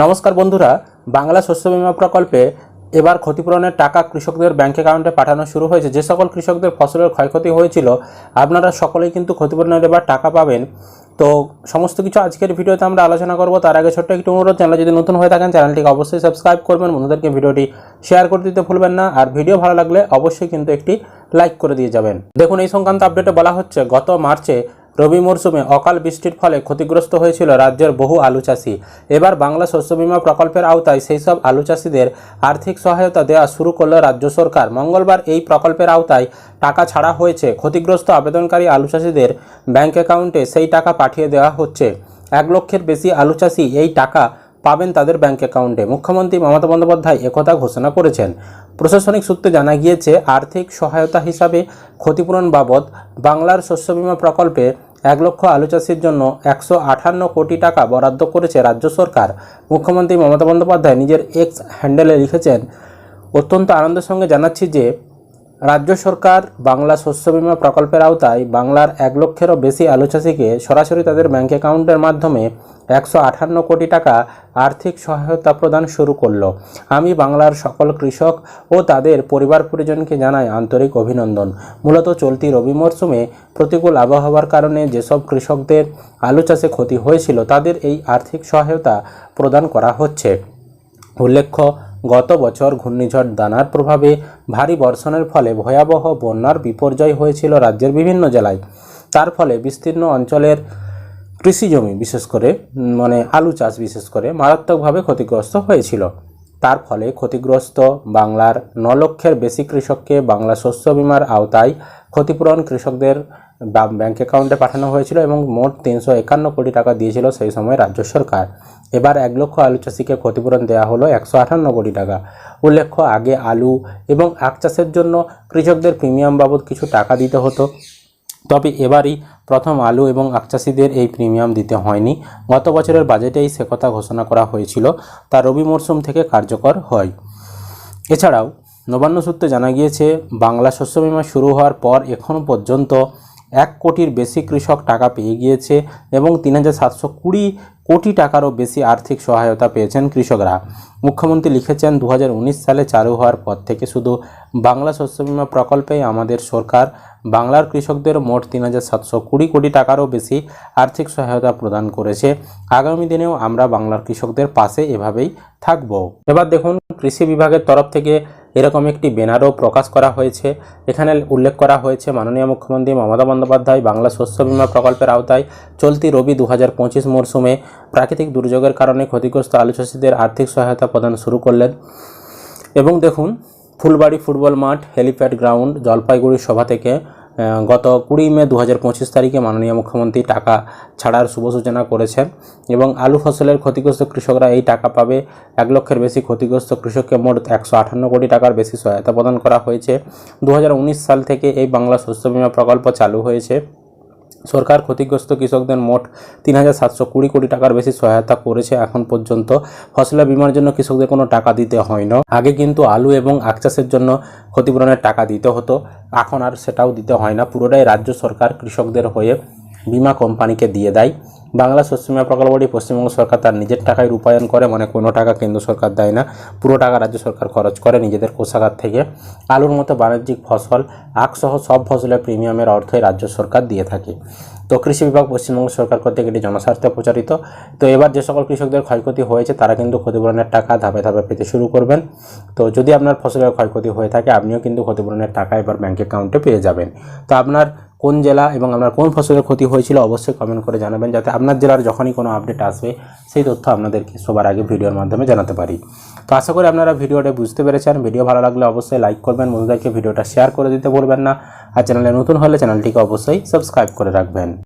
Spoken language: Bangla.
নমস্কার বন্ধুরা, বাংলা শস্য বীমা প্রকল্পে এবার ক্ষতিপূরণের টাকা কৃষকদের ব্যাংক অ্যাকাউন্টে পাঠানো শুরু হয়েছে। যে সকল কৃষকদের ফসলের ক্ষয়ক্ষতি হয়েছিল আপনারা সকলেই কিন্তু ক্ষতিপূরণের এবার টাকা পাবেন। তো সমস্ত কিছু আজকের ভিডিওতে আমরা আলোচনা করব। তার আগে ছোট্ট একটু অনুরোধ, চ্যানেলে যদি নতুন হয়ে থাকেন চ্যানেলটিকে অবশ্যই সাবস্ক্রাইব করবেন, বন্ধুদেরকে ভিডিওটি শেয়ার করে দিতে ভুলবেন না, আর ভিডিও ভালো লাগলে অবশ্যই কিন্তু একটি লাইক করে দিয়ে যাবেন। দেখুন, এই সংক্রান্ত আপডেটে বলা হচ্ছে, গত মার্চে রবি মরশুমে অকাল বৃষ্টির ফলে ক্ষতিগ্রস্ত হয়েছিল রাজ্যের বহু আলু চাষি। এবার বাংলা শস্য বীমা প্রকল্পের আওতায় সেই সব আলু চাষিদের আর্থিক সহায়তা দেওয়া শুরু করল রাজ্য সরকার। মঙ্গলবার এই প্রকল্পের আওতায় টাকা ছাড়া হয়েছে। ক্ষতিগ্রস্ত আবেদনকারী আলু চাষিদের ব্যাংক অ্যাকাউন্টে সেই টাকা পাঠিয়ে দেওয়া হচ্ছে। 1 লক্ষের বেশি আলু চাষি এই টাকা পাবেন তাদের ব্যাংক অ্যাকাউন্টে। মুখ্যমন্ত্রী মমতা বন্দ্যোপাধ্যায় একথা ঘোষণা করেছেন। প্রশাসনিক সূত্রে জানা গিয়েছে, আর্থিক সহায়তা হিসাবে ক্ষতিপূরণ বাবদ বাংলার শস্য বীমা প্রকল্পে 1 লক্ষ আলু চাষির জন্য 158 কোটি টাকা বরাদ্দ করেছে রাজ্য সরকার। মুখ্যমন্ত্রী মমতা বন্দ্যোপাধ্যায় নিজের এক্স হ্যান্ডেলে লিখেছেন, অত্যন্ত আনন্দের সঙ্গে জানাচ্ছি যে রাজ্য সরকার বাংলা শস্য বীমা প্রকল্পের আওতায় বাংলার 1 লক্ষেরও বেশি আলু চাষিকে সরাসরি তাদের ব্যাংক অ্যাকাউন্টের মাধ্যমে 158 কোটি টাকা আর্থিক সহায়তা প্রদান শুরু করলো। আমি বাংলার সকল কৃষক ও তাদের পরিবার পরিজনকে জানাই আন্তরিক অভিনন্দন। মূলত চলতি রবি মরশুমে প্রতিকূল আবহাওয়ার কারণে যেসব কৃষকদের আলু চাষে ক্ষতি হয়েছিল তাদের এই আর্থিক সহায়তা প্রদান করা হচ্ছে। উল্লেখ্য, গত বছর ঘূর্ণিঝড় দানার প্রভাবে ভারী বর্ষণের ফলে ভয়াবহ বন্যার বিপর্যয় হয়েছিল রাজ্যের বিভিন্ন জেলায়। তার ফলে বিস্তীর্ণ অঞ্চলের কৃষি জমি বিশেষ করে আলু চাষ বিশেষ করে মারাত্মকভাবে ক্ষতিগ্রস্ত হয়েছিল। তার ফলে ক্ষতিগ্রস্ত বাংলার 9 লক্ষের বেশি কৃষককে বাংলা শস্য বীমার আওতায় ক্ষতিপূরণ কৃষকদের ব্যাংক অ্যাকাউন্টে পাঠানো হয়েছিল এবং মোট 351 কোটি টাকা দিয়েছিল সেই সময় রাজ্য সরকার। এবার 1 লক্ষ আলু চাষিকে ক্ষতিপূরণ দেওয়া হলো 158 কোটি টাকা। উল্লেখ্য, আগে আলু এবং আখ চাষের জন্য কৃষকদের প্রিমিয়াম বাবদ কিছু টাকা দিতে হতো, তবে এবারই প্রথম আলু এবং আখ চাষিদের এই প্রিমিয়াম দিতে হয়নি। গত বছরের বাজেটেই সে কথা ঘোষণা করা হয়েছিল, তা রবি মরশুম থেকে কার্যকর হয়। এছাড়াও নবান্ন সূত্রে জানা গিয়েছে, বাংলা শস্য বীমা শুরু হওয়ার পর এখনও পর্যন্ত 1 কোটির বেশি কৃষক টাকা পেয়ে গিয়েছে এবং 3720 কোটি টাকারও বেশি আর্থিক সহায়তা পেয়েছেন কৃষকরা। মুখ্যমন্ত্রী লিখেছেন, 2019 সালে চালু হওয়ার পর থেকে শুধু বাংলা শস্য বীমা প্রকল্পেই আমাদের সরকার বাংলার কৃষকদের মোট 3720 কোটি টাকারও বেশি আর্থিক সহায়তা প্রদান করেছে। আগামী দিনেও আমরা বাংলার কৃষকদের পাশে এভাবেই থাকব। এবার দেখুন, কৃষি বিভাগের তরফ থেকে এরকম একটি ব্যানারও প্রকাশ করা হয়েছে। এখানে উল্লেখ করা হয়েছে, মাননীয় মুখ্যমন্ত্রী মমতা বন্দ্যোপাধ্যায় বাংলা শস্য বীমা প্রকল্পের আওতায় চলতি রবি 2025 মরশুমে প্রাকৃতিক দুর্যোগের কারণে ক্ষতিগ্রস্ত আলু চাষিদের আর্থিক সহায়তা প্রদান শুরু করলেন। এবং দেখুন, ফুলবাড়ি ফুটবল মাঠ, হেলিপ্যাড গ্রাউন্ড, জলপাইগুড়ি সভা থেকে গত 20 মে 2025 তারিখে মাননীয় মুখ্যমন্ত্রী টাকা ছাড়ার শুভ সূচনা করেছেন এবং আলু ফসলের ক্ষতিগ্রস্ত কৃষকরা এই টাকা পাবে। 1 লক্ষের বেশি ক্ষতিগ্রস্ত কৃষককে মোট 158 কোটি টাকার বেশি সহায়তা প্রদান করা হয়েছে। 2019 সাল থেকে এই বাংলা শস্য বীমা প্রকল্প চালু হয়েছে। সরকার ক্ষতিগ্রস্ত কৃষকদের মোট 3720 কোটি টাকার বেশি সহায়তা করেছে এখন পর্যন্ত। ফসলের বীমার জন্য কৃষকদের কোনো টাকা দিতে হয় না। আগে কিন্তু আলু এবং আখ চাষের জন্য ক্ষতিপূরণের টাকা দিতে হতো, এখন আর সেটাও দিতে হয় না। পুরোটাই রাজ্য সরকার কৃষকদের হয়ে বিমা কোম্পানিকে দিয়ে দেয়। বাংলা শস্য বীমা প্রকল্পটি পশ্চিমবঙ্গ সরকার তার নিজের টাকায় রূপায়ণ করে, কোনো টাকা কেন্দ্র সরকার দেয় না, পুরো টাকা রাজ্য সরকার খরচ করে নিজেদের কোষাগার থেকে। আলুর মতো বাণিজ্যিক ফসল, আখ সহ সব ফসলের প্রিমিয়ামের অর্থই রাজ্য সরকার দিয়ে থাকে। তো কৃষি বিভাগ পশ্চিমবঙ্গ সরকার কর্তৃক এটি জনস্বার্থে প্রচারিত। তো এবার যে সকল কৃষকদের ক্ষয়ক্ষতি হয়েছে তারা কিন্তু ক্ষতিপূরণের টাকা ধাপে ধাপে পেতে শুরু করবেন। তো যদি আপনার ফসলের ক্ষয়ক্ষতি হয়ে থাকে আপনিও কিন্তু ক্ষতিপূরণের টাকা এবার ব্যাংক অ্যাকাউন্টে পেয়ে যাবেন। তো আপনার কোন জেলা এবং আপনার কোন ফসলের ক্ষতি হয়েছিল অবশ্যই কমেন্ট করে জানাবেন, যাতে আপনার জেলার যখনই কোনো আপডেট আসবে সেই তথ্য আপনাদেরকে সবার আগে ভিডিওর মাধ্যমে জানাতে পারি। তো আশা করি আপনারা ভিডিওটা বুঝতে পেরেছেন। ভিডিও ভালো লাগলে অবশ্যই লাইক করবেন, বন্ধুদেরকে ভিডিওটা শেয়ার করে দিতে ভুলবেন না, আর চ্যানেলে নতুন হলে চ্যানেলটিকে অবশ্যই সাবস্ক্রাইব করে রাখবেন।